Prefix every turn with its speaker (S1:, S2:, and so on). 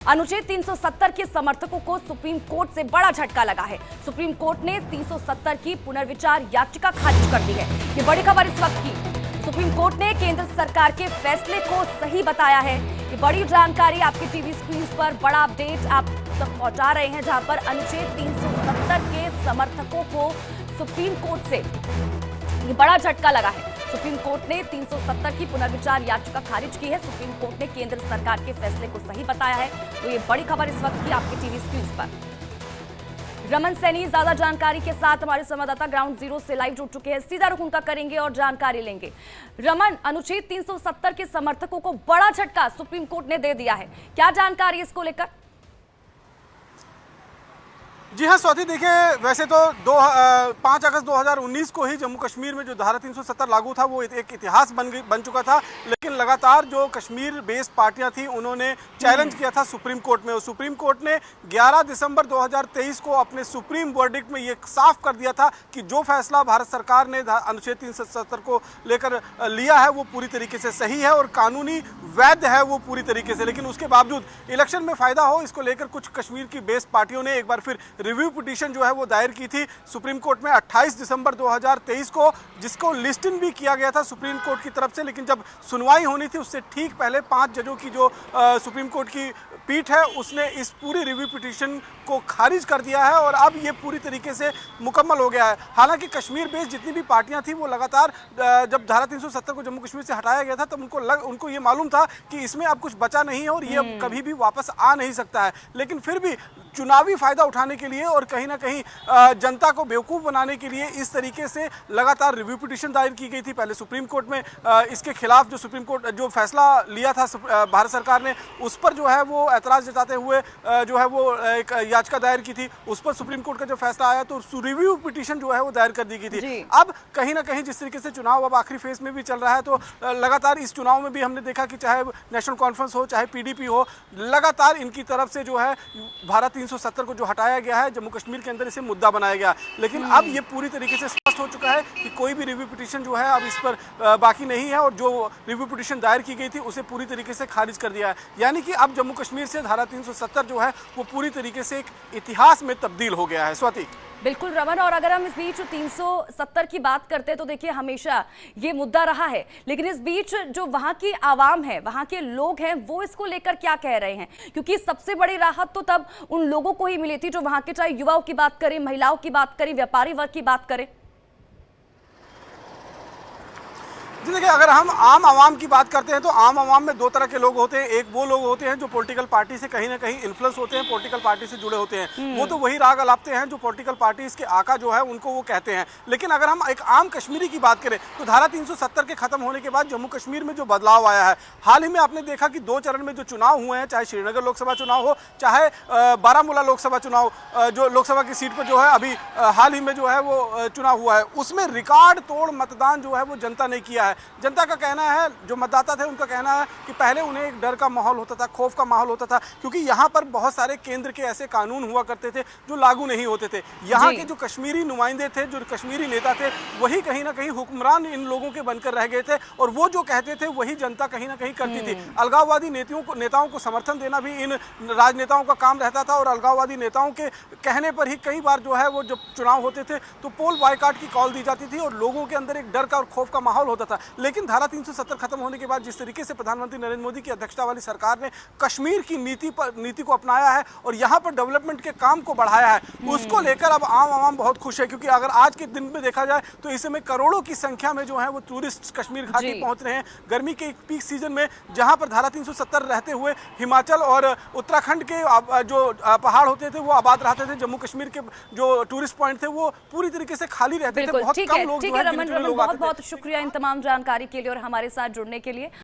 S1: अनुच्छेद 370 के समर्थकों को सुप्रीम कोर्ट से बड़ा झटका लगा है। सुप्रीम कोर्ट ने 370 की पुनर्विचार याचिका खारिज कर दी है। ये बड़ी खबर इस वक्त की। सुप्रीम कोर्ट ने केंद्र सरकार के फैसले को सही बताया है। ये बड़ी जानकारी आपकी टीवी स्क्रीन पर बड़ा अपडेट आप तक पहुंचा रहे हैं, जहां पर अनुच्छेद 370 के समर्थकों को सुप्रीम कोर्ट से ये बड़ा झटका लगा है। सुप्रीम कोर्ट ने 370 की पुनर्विचार याचिका खारिज की है। सुप्रीम कोर्ट ने केंद्र सरकार के फैसले को सही बताया है। तो ये बड़ी खबर इस वक्त की आपकी टीवी स्क्रीन पर। रमन सैनी ज्यादा जानकारी के साथ हमारे संवाददाता ग्राउंड जीरो से लाइव जुड़ चुके हैं। सीधा रुख उनका करेंगे और जानकारी लेंगे। रमन, अनुच्छेद 370 के समर्थकों को बड़ा झटका सुप्रीम कोर्ट ने दे दिया है, क्या जानकारी इसको लेकर?
S2: जी हाँ स्वाति, देखिए वैसे तो 5 अगस्त 2019 को ही जम्मू कश्मीर में जो धारा 370 लागू था वो एक इतिहास बन चुका था, लेकिन लगातार जो कश्मीर बेस्ड पार्टियां थी उन्होंने चैलेंज किया था सुप्रीम कोर्ट में। और सुप्रीम कोर्ट ने 11 दिसंबर 2023 को अपने सुप्रीम वर्डिक्ट में ये साफ कर दिया था कि जो फैसला भारत सरकार ने अनुच्छेद 370 को लेकर लिया है वो पूरी तरीके से सही है और कानूनी वैध है वो पूरी तरीके से। लेकिन उसके बावजूद इलेक्शन में फायदा हो इसको लेकर कुछ कश्मीर की बेस्ड पार्टियों ने एक बार फिर रिव्यू पिटीशन जो है वो दायर की थी सुप्रीम कोर्ट में 28 दिसंबर 2023 को, जिसको लिस्टिन भी किया गया था सुप्रीम कोर्ट की तरफ से। लेकिन जब सुनवाई होनी थी उससे ठीक पहले 5 जजों की जो सुप्रीम कोर्ट की पीठ है उसने इस पूरी रिव्यू पिटीशन को खारिज कर दिया है और अब ये पूरी तरीके से मुकम्मल हो गया है। हालांकि कश्मीर बेस्ड जितनी भी पार्टियां थी वो लगातार जब धारा 370 को जम्मू कश्मीर से हटाया गया था तब उनको ये मालूम था कि इसमें अब कुछ बचा नहीं है और ये अब कभी भी वापस आ नहीं सकता है। लेकिन फिर भी चुनावी फायदा उठाने के लिए और कहीं ना कहीं जनता को बेवकूफ़ बनाने के लिए इस तरीके से लगातार रिव्यू पिटीशन दायर की गई थी। पहले सुप्रीम कोर्ट में इसके खिलाफ जो सुप्रीम कोर्ट जो फैसला लिया था भारत सरकार ने उस पर जो है वो एतराज़ जताते हुए जो है वो एक याचिका दायर की थी। उस पर सुप्रीम कोर्ट का जो फैसला आया तो रिव्यू पिटीशन जो है वो दायर कर दी गई थी। अब कहीं ना कहीं जिस तरीके से चुनाव अब आखिरी फेज में भी चल रहा है तो लगातार इस चुनाव में भी हमने देखा कि चाहे नेशनल कॉन्फ्रेंस हो चाहे पीडीपी हो, लगातार इनकी तरफ से जो है धारा 370 को जो हटाया गया है जम्मू कश्मीर के अंदर इसे मुद्दा बनाया गया। लेकिन अब ये पूरी तरीके से स्पष्ट हो चुका है कि कोई भी रिव्यू पिटीशन जो है अब इस पर बाकी नहीं है और जो रिव्यू पिटीशन दायर की गई थी उसे पूरी तरीके से खारिज कर दिया है। यानी कि अब जम्मू कश्मीर से धारा 370 जो है वो पूरी तरीके से एक इतिहास में तब्दील हो गया है। स्वाति,
S1: बिल्कुल रमन, और अगर हम इस बीच 370 की बात करते हैं तो देखिए हमेशा ये मुद्दा रहा है, लेकिन इस बीच जो वहां की आवाम है, वहां के लोग हैं, वो इसको लेकर क्या कह रहे हैं? क्योंकि सबसे बड़ी राहत तो तब उन लोगों को ही मिली थी जो वहां के, चाहे युवाओं की बात करें, महिलाओं की बात करें, व्यापारी वर्ग की बात करें।
S2: देखिए अगर हम आम आवाम की बात करते हैं तो आम आवाम में दो तरह के लोग होते हैं। एक वो लोग होते हैं जो पॉलिटिकल पार्टी से कहीं ना कहीं इन्फ्लुएंस होते हैं, पॉलिटिकल पार्टी से जुड़े होते हैं। वो तो वही राग अलापते हैं जो पॉलिटिकल पार्टी के आका जो है उनको वो कहते हैं। लेकिन अगर हम एक आम कश्मीरी की बात करें तो धारा 370 के खत्म होने के बाद जम्मू कश्मीर में जो बदलाव आया है, हाल ही में आपने देखा कि 2 चरण में जो चुनाव हुए हैं, चाहे श्रीनगर लोकसभा चुनाव हो चाहे बारामूला लोकसभा चुनाव, जो लोकसभा की सीट पर जो है अभी हाल ही में जो है वो चुनाव हुआ है, उसमें रिकॉर्ड तोड़ मतदान जो है वो जनता ने किया है। जनता का कहना है, जो मतदाता थे उनका कहना है कि पहले उन्हें एक डर का माहौल होता था, खौफ का माहौल होता था, क्योंकि यहाँ पर बहुत सारे केंद्र के ऐसे कानून हुआ करते थे जो लागू नहीं होते थे। यहाँ के जो कश्मीरी नुमाइंदे थे, जो कश्मीरी नेता थे, वही कहीं ना कहीं हुक्मरान इन लोगों के बनकर रह गए थे और वो जो कहते थे वही जनता कहीं ना कहीं करती थी। अलगाववादी नेताओं को समर्थन देना भी इन राजनेताओं का काम रहता था और अलगाववादी नेताओं के कहने पर ही कई बार जो है वो जब चुनाव होते थे तो पोल बॉयकॉट की कॉल दी जाती थी और लोगों के अंदर एक डर का और खौफ का माहौल होता था। लेकिन धारा 370 खत्म होने के बाद जिस तरीके से प्रधानमंत्री नरेंद्र मोदी की अध्यक्षता वाली सरकार ने कश्मीर की नीति को अपनाया है और यहां पर डेवलपमेंट के काम को बढ़ाया है, उसको लेकर अब आम आवाम बहुत खुश है। क्योंकि अगर आज के दिन में देखा जाए तो इस समय करोड़ों की संख्या में जो है वो टूरिस्ट कश्मीर घाटी पहुंच रहे हैं। गर्मी के पीक सीजन में जहां पर धारा 370 रहते हुए हिमाचल और उत्तराखंड के जो पहाड़ होते थे वो आबाद रहते थे, जम्मू कश्मीर के जो टूरिस्ट पॉइंट थे वो पूरी तरीके से खाली रहते थे। बहुत कम लोग जो है,
S1: बहुत बहुत शुक्रिया इन तमाम जानकारी के लिए और हमारे साथ जुड़ने के लिए।